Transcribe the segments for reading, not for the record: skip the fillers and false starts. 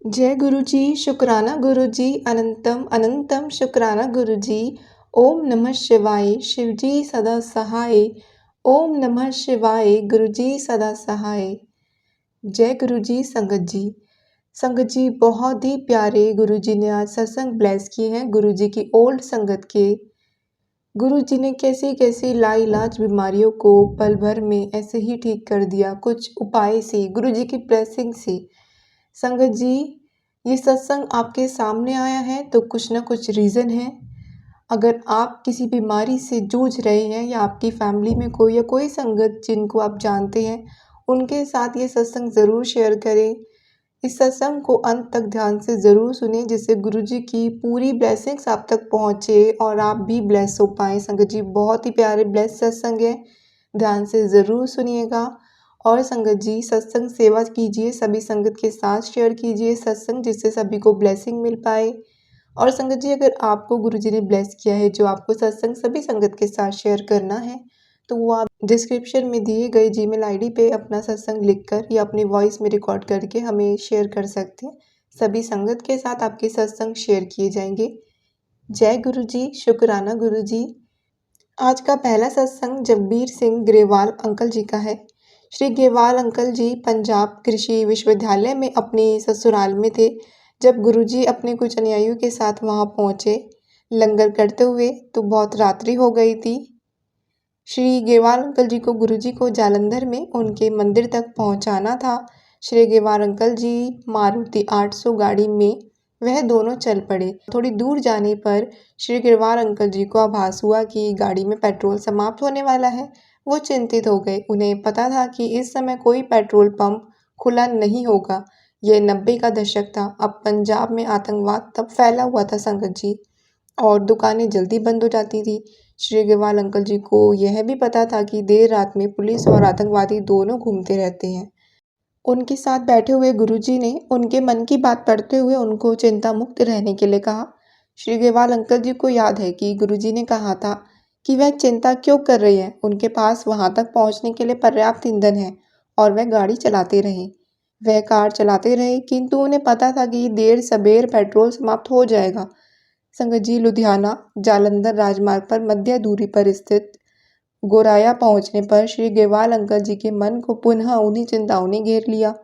जय गुरु जी, शुक्राना गुरु जी, अनंतम अनंतम शुक्राना गुरु जी। ओम नमः शिवाय, शिव जी सदा सहाय। ओम नमः शिवाय, गुरु जी सदा सहाय। जय गुरु जी। संगत जी बहुत ही प्यारे गुरु जी ने आज सत्संग ब्लेस किए हैं। गुरु जी की ओल्ड संगत के गुरु जी ने कैसे कैसे लाइलाज बीमारियों को पल भर में ऐसे ही ठीक कर दिया, कुछ उपाय से, गुरु जी की ब्लेसिंग से। संगत जी, ये सत्संग आपके सामने आया है तो कुछ ना कुछ रीज़न है। अगर आप किसी बीमारी से जूझ रहे हैं या आपकी फैमिली में कोई या कोई संगत जिनको आप जानते हैं, उनके साथ ये सत्संग ज़रूर शेयर करें। इस सत्संग को अंत तक ध्यान से ज़रूर सुनें, जिससे गुरु जी की पूरी ब्लेसिंग्स आप तक पहुँचे और आप भी ब्लेस हो पाएँ। संगत जी बहुत ही प्यारे ब्लेस सत्संग है, ध्यान से ज़रूर सुनिएगा। और संगत जी सत्संग सेवा कीजिए, सभी संगत के साथ शेयर कीजिए सत्संग, जिससे सभी को ब्लेसिंग मिल पाए। और संगत जी अगर आपको गुरु जी ने ब्लेस किया है, जो आपको सत्संग सभी संगत के साथ शेयर करना है, तो वो आप डिस्क्रिप्शन में दिए गए जीमेल आईडी पे अपना सत्संग लिखकर या अपनी वॉइस में रिकॉर्ड करके हमें शेयर कर सकते हैं। सभी संगत के साथ आपके सत्संग शेयर किए जाएंगे। जय गुरु जी, शुक्राना गुरु जी। आज का पहला सत्संग जगबीर सिंह ग्रेवाल अंकल जी का है। श्री ग्रेवाल अंकल जी पंजाब कृषि विश्वविद्यालय में अपने ससुराल में थे जब गुरुजी अपने कुछ अनुयायियों के साथ वहां पहुंचे। लंगर करते हुए तो बहुत रात्रि हो गई थी। श्री ग्रेवाल अंकल जी को गुरुजी को जालंधर में उनके मंदिर तक पहुंचाना था। श्री ग्रेवाल अंकल जी मारुति 800 गाड़ी में वह दोनों चल पड़े। थोड़ी दूर जाने पर श्री ग्रेवाल अंकल जी को आभास हुआ कि गाड़ी में पेट्रोल समाप्त होने वाला है। वो चिंतित हो गए। उन्हें पता था कि इस समय कोई पेट्रोल पंप खुला नहीं होगा। यह 90 का दशक था। अब पंजाब में आतंकवाद तब फैला हुआ था संगत जी, और दुकानें जल्दी बंद हो जाती थी। श्री ग्रेवाल अंकल जी को यह भी पता था कि देर रात में पुलिस और आतंकवादी दोनों घूमते रहते हैं। उनके साथ बैठे हुए गुरुजी ने उनके मन की बात पढ़ते हुए उनको चिंता मुक्त रहने के लिए कहा। श्री ग्रेवाल अंकल जी को याद है कि गुरुजी ने कहा था कि वह चिंता क्यों कर रहे हैं, उनके पास वहां तक पहुंचने के लिए पर्याप्त ईंधन है और वह गाड़ी चलाते रहे। वह कार चलाते रहे, किंतु उन्हें पता था कि देर सबेर पेट्रोल समाप्त हो जाएगा। संगत जी लुधियाना जालंधर राजमार्ग पर मध्य दूरी पर स्थित गोराया पहुंचने पर श्री ग्रेवाल अंकल जी के मन को पुनः उन्हीं चिंताओं ने घेर लिया।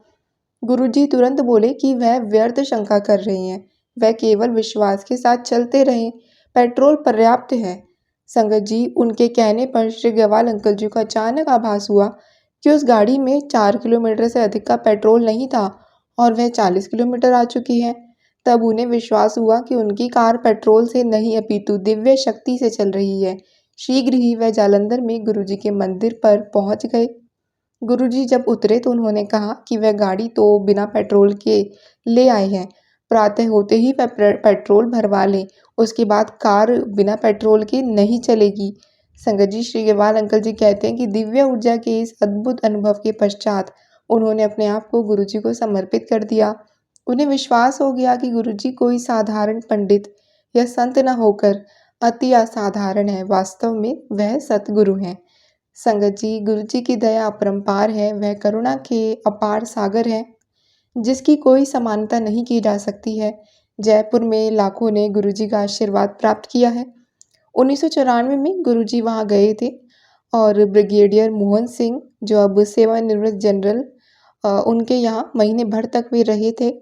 गुरुजी तुरंत बोले कि वह व्यर्थ शंका कर रहे हैं, वह केवल विश्वास के साथ चलते रहें, पेट्रोल पर्याप्त है। संगत जी उनके कहने पर श्री ग्रेवाल अंकल जी को अचानक आभास हुआ कि उस गाड़ी में 4 किलोमीटर से अधिक का पेट्रोल नहीं था और वह 40 किलोमीटर आ चुकी है। तब उन्हें विश्वास हुआ कि उनकी कार पेट्रोल से नहीं अपितु दिव्य शक्ति से चल रही है। शीघ्र ही वह जालंधर में गुरुजी के मंदिर पर पहुंच गए। गुरुजी जब उतरे तो उन्होंने कहा कि वह गाड़ी तो बिना पेट्रोल के ले आए हैं, प्रातः होते ही वह पेट्रोल भरवा लें, उसके बाद कार बिना पेट्रोल के नहीं चलेगी। संगत जी श्री ग्रेवाल अंकल जी कहते हैं कि दिव्य ऊर्जा के इस अद्भुत अनुभव के पश्चात उन्होंने अपने आप को गुरुजी को समर्पित कर दिया। उन्हें विश्वास हो गया कि गुरुजी कोई साधारण पंडित या संत न होकर अति असाधारण है, वास्तव में वह सतगुरु हैं। संगत जी गुरुजी की दया अपरंपार है, वह करुणा के अपार सागर है, जिसकी कोई समानता नहीं की जा सकती है। जयपुर में लाखों ने गुरुजी का आशीर्वाद प्राप्त किया है। 1994 में गुरुजी वहां गए थे और ब्रिगेडियर मोहन सिंह, जो अब सेवानिवृत्त जनरल, उनके यहाँ महीने भर तक वे रहे थे।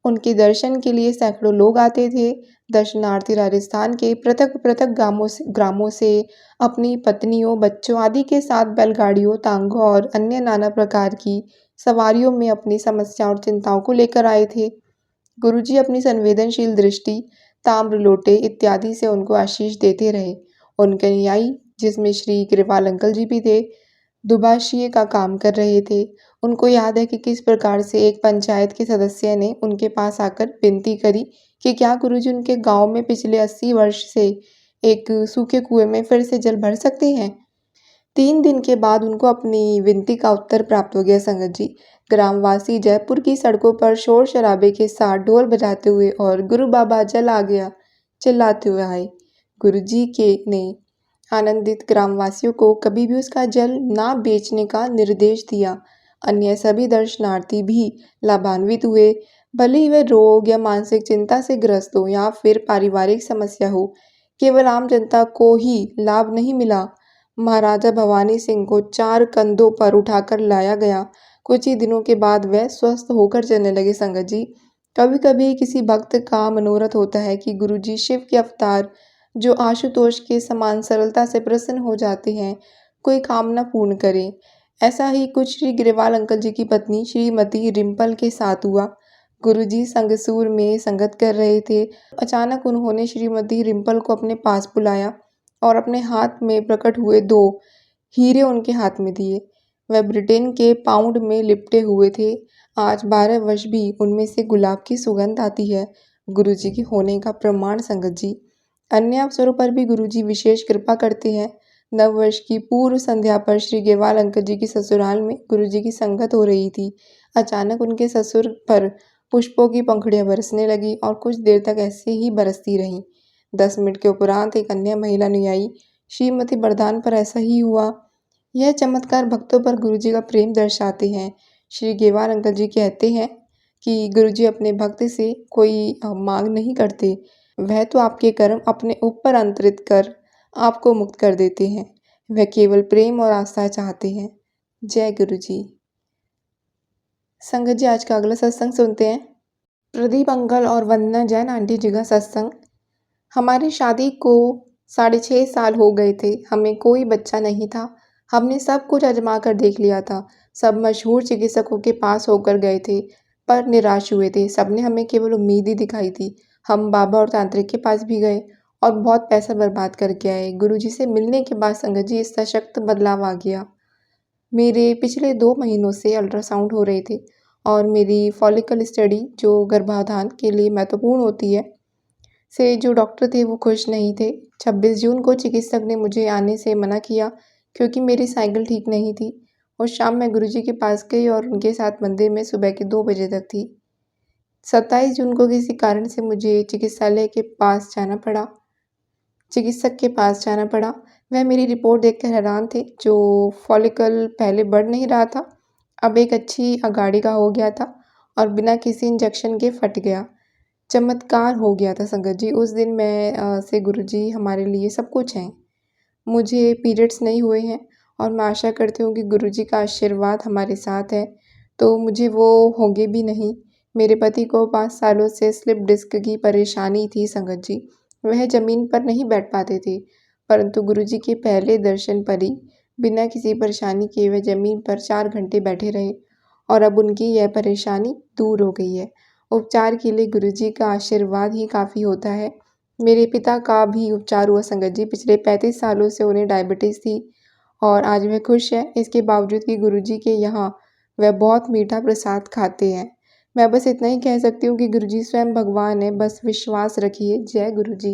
उनके दर्शन के लिए सैकड़ों लोग आते थे। दर्शनार्थी राजस्थान के पृथक पृथक ग्रामों से अपनी पत्नियों, बच्चों आदि के साथ बैलगाड़ियों, तांगों और अन्य नाना प्रकार की सवारियों में अपनी समस्याओं और चिंताओं को लेकर आए थे। गुरुजी अपनी संवेदनशील दृष्टि, ताम्र लोटे इत्यादि से उनको आशीष देते रहे। उनके अनुयायी, जिसमें श्री ग्रेवाल अंकल जी भी थे, दुभाषिए का काम कर रहे थे। उनको याद है कि किस प्रकार से एक पंचायत के सदस्य ने उनके पास आकर विनती करी कि क्या गुरुजी उनके गांव में पिछले 80 वर्ष से एक सूखे कुएं में फिर से जल भर सकते हैं। 3 दिन के बाद उनको अपनी विनती का उत्तर प्राप्त हो गया। संगत जी ग्रामवासी जयपुर की सड़कों पर शोर शराबे के साथ ढोल बजाते हुए और गुरु बाबा जल आ गया चिल्लाते हुए आए। गुरुजी के ने आनंदित ग्रामवासियों को कभी भी उसका जल ना बेचने का निर्देश दिया। अन्य सभी दर्शनार्थी भी लाभान्वित हुए। भले ही वह रोग या मानसिक चिंता से ग्रस्त हो या फिर पारिवारिक समस्या हो, केवल आम जनता को ही लाभ नहीं मिला। महाराजा भवानी सिंह को 4 कंधों पर उठाकर लाया गया। कुछ ही दिनों के बाद वह स्वस्थ होकर चलने लगे। संगत जी, कभी-कभी किसी भक्त का मनोरथ होता है कि गुरुजी शिव के अवतार जो आशुतोष के समान सरलता से प्रसन्न हो जाते हैं, कोई कामना पूर्ण करें। ऐसा ही कुछ श्री ग्रेवाल अंकल जी की पत्नी श्रीमती रिम्पल के साथ हुआ। गुरुजी संगसूर में संगत कर रहे थे। अचानक उन्होंने श्रीमती रिम्पल को अपने पास बुलाया और अपने हाथ में प्रकट हुए 2 हीरे उनके हाथ में दिए। वह ब्रिटेन के पाउंड में लिपटे हुए थे। आज 12 वर्ष भी उनमें से गुलाब की सुगंध आती है। गुरुजी के होने का प्रमाण संगत जी। अन्य अवसरों पर भी गुरुजी विशेष कृपा करते हैं। नववर्ष की पूर्व संध्या पर श्री ग्रेवाल अंकल जी की ससुराल में गुरुजी की संगत हो रही थी। अचानक उनके ससुर पर पुष्पों की पंखुड़ियां बरसने लगी और कुछ देर तक ऐसे ही बरसती रहीं। 10 मिनट के उपरांत एक अन्य महिला नहीं आई। श्रीमती बरदान पर ऐसा ही हुआ। यह चमत्कार भक्तों पर गुरुजी का प्रेम दर्शाते हैं। श्री ग्रेवाल अंकल जी कहते हैं कि गुरुजी अपने भक्त से कोई मांग नहीं करते। वह तो आपके कर्म अपने ऊपर अंतरित कर आपको मुक्त कर देते हैं। वह केवल प्रेम और आस्था चाहते हैं। जय गुरुजी। संगत जी, आज का अगला सत्संग सुनते हैं। प्रदीप अंकल और वंदना जैन आंटी जी का सत्संग। हमारी शादी को 6.5 साल हो गए थे। हमें कोई बच्चा नहीं था। हमने सब कुछ आजमा कर देख लिया था। सब मशहूर चिकित्सकों के पास होकर गए थे, पर निराश हुए थे। सबने हमें केवल उम्मीद ही दिखाई थी। हम बाबा और तांत्रिक के पास भी गए और बहुत पैसा बर्बाद करके आए। गुरुजी से मिलने के बाद संगत जी, इस सशक्त बदलाव आ गया। मेरे पिछले 2 महीनों से अल्ट्रासाउंड हो रहे थे और मेरी फॉलिकल स्टडी जो गर्भाधान के लिए महत्वपूर्ण होती है, से जो डॉक्टर थे वो खुश नहीं थे। 26 जून को चिकित्सक ने मुझे आने से मना किया क्योंकि मेरी साइकिल ठीक नहीं थी। उस शाम मैं गुरुजी के पास गई और उनके साथ मंदिर में सुबह के 2 बजे तक थी। 27 जून को किसी कारण से मुझे चिकित्सक के पास जाना पड़ा। वह मेरी रिपोर्ट देखकर हैरान थे। जो फॉलिकल पहले बढ़ नहीं रहा था, अब एक अच्छी अगाड़ी का हो गया था और बिना किसी इंजेक्शन के फट गया। चमत्कार हो गया था संगत जी। उस दिन से गुरुजी हमारे लिए सब कुछ हैं। मुझे पीरियड्स नहीं हुए हैं और मैं आशा करती हूँ कि गुरुजी का आशीर्वाद हमारे साथ है, तो मुझे वो होंगे भी नहीं। मेरे पति को 5 सालों से स्लिप डिस्क की परेशानी थी संगत जी। वह ज़मीन पर नहीं बैठ पाते थे, परंतु गुरुजी के पहले दर्शन पर ही बिना किसी परेशानी के वह ज़मीन पर 4 घंटे बैठे रहे और अब उनकी यह परेशानी दूर हो गई है। उपचार के लिए गुरुजी का आशीर्वाद ही काफ़ी होता है। मेरे पिता का भी उपचार हुआ संगत जी। पिछले 35 सालों से उन्हें डायबिटीज़ थी और आज वह खुश हैं, इसके बावजूद कि गुरुजी के यहाँ वह बहुत मीठा प्रसाद खाते हैं। मैं बस इतना ही कह सकती हूँ कि गुरुजी स्वयं भगवान है, बस विश्वास रखिए। जय गुरुजी।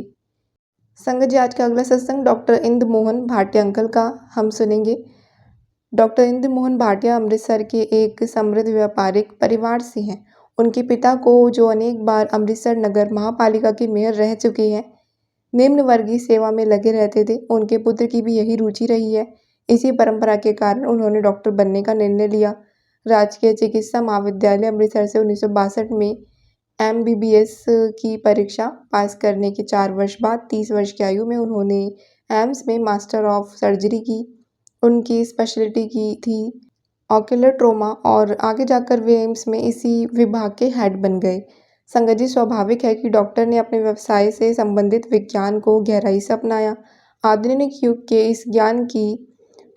संगत जी, आज का अगला सत्संग डॉक्टर इंदु मोहन भाटिया अंकल का हम सुनेंगे। डॉक्टर इंदु मोहन भाटिया अमृतसर के एक समृद्ध व्यापारिक परिवार से हैं। उनके पिता को, जो अनेक बार अमृतसर नगर महापालिका के मेयर रह चुके हैं, निम्न वर्गीय सेवा में लगे रहते थे। उनके पुत्र की भी यही रुचि रही है। इसी परंपरा के कारण उन्होंने डॉक्टर बनने का निर्णय लिया। राजकीय चिकित्सा महाविद्यालय अमृतसर से 1962 में MBBS की परीक्षा पास करने के 4 वर्ष बाद 30 वर्ष की आयु में उन्होंने एम्स में मास्टर ऑफ सर्जरी की। उनकी स्पेशलिटी की थी ऑक्यूलर ट्रोमा और आगे जाकर वे एम्स में इसी विभाग के हेड बन गए। संगत जी, स्वाभाविक है कि डॉक्टर ने अपने व्यवसाय से संबंधित विज्ञान को गहराई से अपनाया। आधुनिक युग के इस ज्ञान की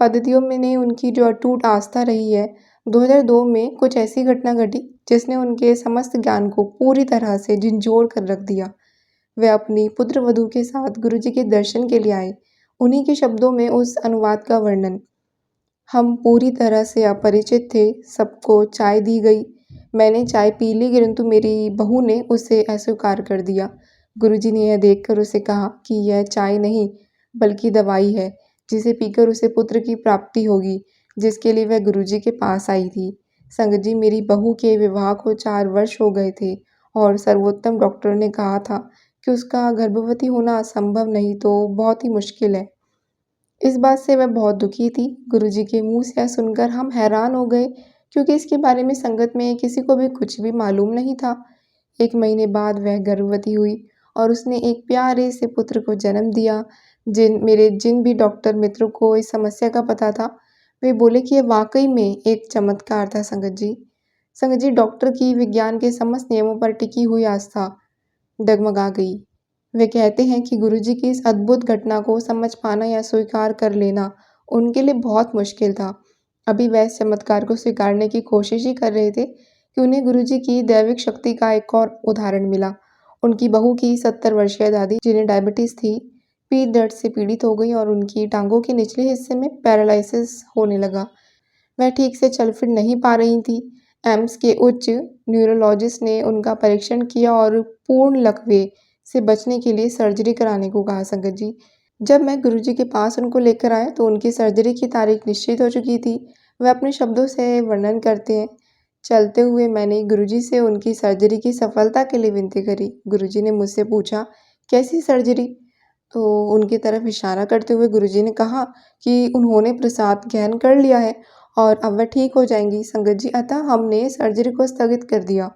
पद्धतियों में ने उनकी जो अटूट आस्था रही है। 2002 में कुछ ऐसी घटना घटी जिसने उनके समस्त ज्ञान को पूरी तरह से झंझोड़ कर रख दिया। वे अपनी पुत्र वधू के साथ गुरुजी के दर्शन के लिए आए। उन्हीं के शब्दों में उस अनुवाद का वर्णन। हम पूरी तरह से अपरिचित थे। सबको चाय दी गई। मैंने चाय पी ली, किंतु मेरी बहू ने उसे अस्वीकार कर दिया। गुरुजी ने यह देखकर उसे कहा कि यह चाय नहीं बल्कि दवाई है, जिसे पीकर उसे पुत्र की प्राप्ति होगी, जिसके लिए वह गुरुजी के पास आई थी। संगत जी, मेरी बहू के विवाह को 4 वर्ष हो गए थे और सर्वोत्तम डॉक्टर ने कहा था कि उसका गर्भवती होना असंभव नहीं तो बहुत ही मुश्किल है। इस बात से वह बहुत दुखी थी। गुरुजी के मुँह से यह सुनकर हम हैरान हो गए। क्योंकि इसके बारे में संगत में किसी को भी कुछ भी मालूम नहीं था। 1 महीने बाद वह गर्भवती हुई और उसने एक प्यारे से पुत्र को जन्म दिया। जिन भी डॉक्टर मित्रों को इस समस्या का पता था, वे बोले कि ये वाक़ई में एक चमत्कार था संगत जी। संगत जी, डॉक्टर की विज्ञान के समस्त नियमों पर टिकी हुई आस्था डगमगा गई। वे कहते हैं कि गुरुजी की इस अद्भुत घटना को समझ पाना या स्वीकार कर लेना उनके लिए बहुत मुश्किल था। अभी वह इस चमत्कार को स्वीकारने की कोशिश ही कर रहे थे कि उन्हें गुरुजी की दैविक शक्ति का एक और उदाहरण मिला। उनकी बहू की 70 वर्षीय दादी, जिन्हें डायबिटीज़ थी, पीठ दर्द से पीड़ित हो गई और उनकी टाँगों के निचले हिस्से में पैरालिसिस होने लगा। वह ठीक से चल फिर नहीं पा रही थी। एम्स के उच्च न्यूरोलॉजिस्ट ने उनका परीक्षण किया और पूर्ण लकवे से बचने के लिए सर्जरी कराने को कहा संगत जी। जब मैं गुरुजी के पास उनको लेकर आया तो उनकी सर्जरी की तारीख निश्चित हो चुकी थी। वह अपने शब्दों से वर्णन करते हैं, चलते हुए मैंने गुरुजी से उनकी सर्जरी की सफलता के लिए विनती करी। गुरुजी ने मुझसे पूछा, कैसी सर्जरी? तो उनकी तरफ इशारा करते हुए गुरुजी ने कहा कि उन्होंने प्रसाद ग्रहण कर लिया है और अब वह ठीक हो जाएँगी संगत जी। अतः हमने सर्जरी को स्थगित कर दिया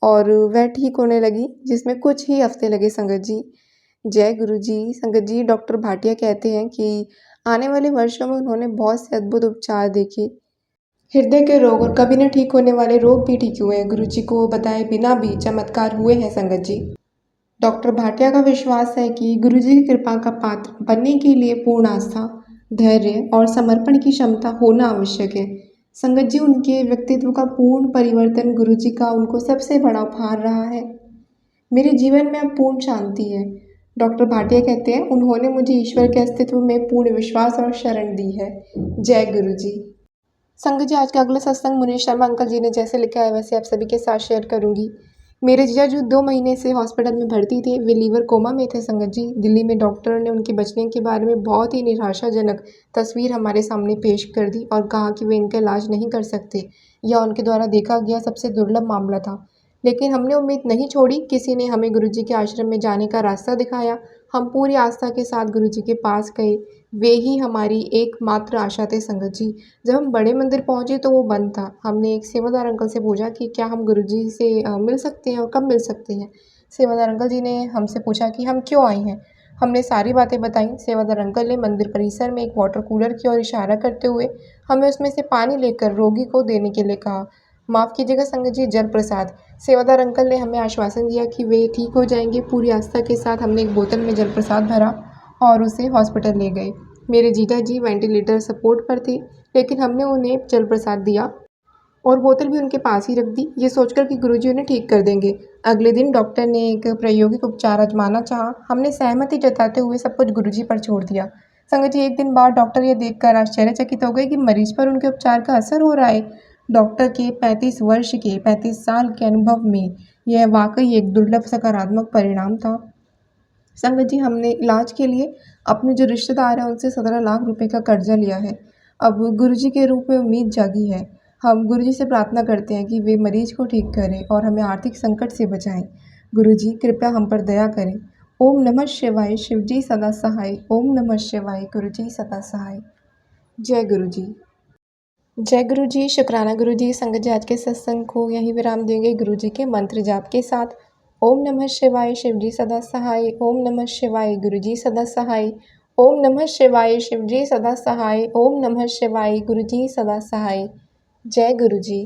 और वह ठीक होने लगी, जिसमें कुछ ही हफ्ते लगे संगत जी। जय गुरु जी। संगत जी, डॉक्टर भाटिया कहते हैं कि आने वाले वर्षों में उन्होंने बहुत से अद्भुत उपचार देखे। हृदय के रोग और कभी न ठीक होने वाले रोग भी ठीक हुए हैं। गुरु जी को बताए बिना भी चमत्कार हुए हैं संगत जी। डॉक्टर भाटिया का विश्वास है कि गुरुजी की कृपा का पात्र बनने के लिए पूर्ण आस्था, धैर्य और समर्पण की क्षमता होना आवश्यक है। संगत जी, उनके व्यक्तित्व का पूर्ण परिवर्तन गुरुजी का उनको सबसे बड़ा उपहार रहा है। मेरे जीवन में अब पूर्ण शांति है। डॉक्टर भाटिया कहते हैं, उन्होंने मुझे ईश्वर के अस्तित्व में पूर्ण विश्वास और शरण दी है। जय गुरुजी। संगत जी, आज का अगला सत्संग मुनीश शर्मा अंकल जी ने जैसे लिखा है वैसे आप सभी के साथ शेयर करूंगी। मेरे जीजा जो 2 महीने से हॉस्पिटल में भर्ती थे, वे लीवर कोमा में थे संगत जी। दिल्ली में डॉक्टर ने उनके बचने के बारे में बहुत ही निराशाजनक तस्वीर हमारे सामने पेश कर दी और कहा कि वे इनका इलाज नहीं कर सकते। यह उनके द्वारा देखा गया सबसे दुर्लभ मामला था। लेकिन हमने उम्मीद नहीं छोड़ी। किसी ने हमें गुरुजी के आश्रम में जाने का रास्ता दिखाया। हम पूरी आस्था के साथ गुरुजी के पास गए। वे ही हमारी एकमात्र आशा थे संगत जी। जब हम बड़े मंदिर पहुंचे तो वो बंद था। हमने एक सेवादार अंकल से पूछा कि क्या हम गुरुजी से मिल सकते हैं और कब मिल सकते हैं। सेवादार अंकल जी ने हमसे पूछा कि हम क्यों आए हैं। हमने सारी बातें बताई। सेवादार अंकल ने मंदिर परिसर में एक वाटर कूलर की ओर इशारा करते हुए हमें उसमें से पानी लेकर रोगी को देने के लिए कहा। माफ़ कीजिएगा संगत जी, जल प्रसाद। सेवादार अंकल ने हमें आश्वासन दिया कि वे ठीक हो जाएंगे। पूरी आस्था के साथ हमने एक बोतल में जल प्रसाद भरा और उसे हॉस्पिटल ले गए। मेरे जीजा जी वेंटिलेटर सपोर्ट पर थे, लेकिन हमने उन्हें जल प्रसाद दिया और बोतल भी उनके पास ही रख दी, ये सोचकर कि गुरुजी उन्हें ठीक कर देंगे। अगले दिन डॉक्टर ने एक प्रायोगिक उपचार आजमाना चाहा। हमने सहमति जताते हुए सब कुछ गुरुजी पर छोड़ दिया। संगत जी, एक दिन बाद डॉक्टर ये देखकर आश्चर्यचकित हो गए कि मरीज पर उनके उपचार का असर हो रहा है। डॉक्टर के 35 साल के अनुभव में यह वाकई एक दुर्लभ सकारात्मक परिणाम था। संगत जी, हमने इलाज के लिए अपने जो रिश्तेदार हैं उनसे 17 लाख रुपए का कर्जा लिया है। अब गुरुजी के रूप में उम्मीद जागी है। हम गुरुजी से प्रार्थना करते हैं कि वे मरीज को ठीक करें और हमें आर्थिक संकट से बचाएं। गुरुजी कृपया हम पर दया करें। ओम नमः शिवाय। शिवजी सदा सहाय। ओम नमः शिवाय। गुरुजी सदा सहाय। जय गुरुजी। जय गुरुजी। शुक्राना गुरुजी। संगत जी, आज के सत्संग को यहीं विराम देंगे गुरुजी के मंत्र जाप के साथ। ओम नमः शिवाय। शिवजी सदा सहाय। ओम नमः शिवाय। गुरुजी सदा सहाय। ओम नमः शिवाय। शिवजी सदा सहाय। ओम नमः शिवाय। गुरुजी सदा सहाय। जय गुरुजी।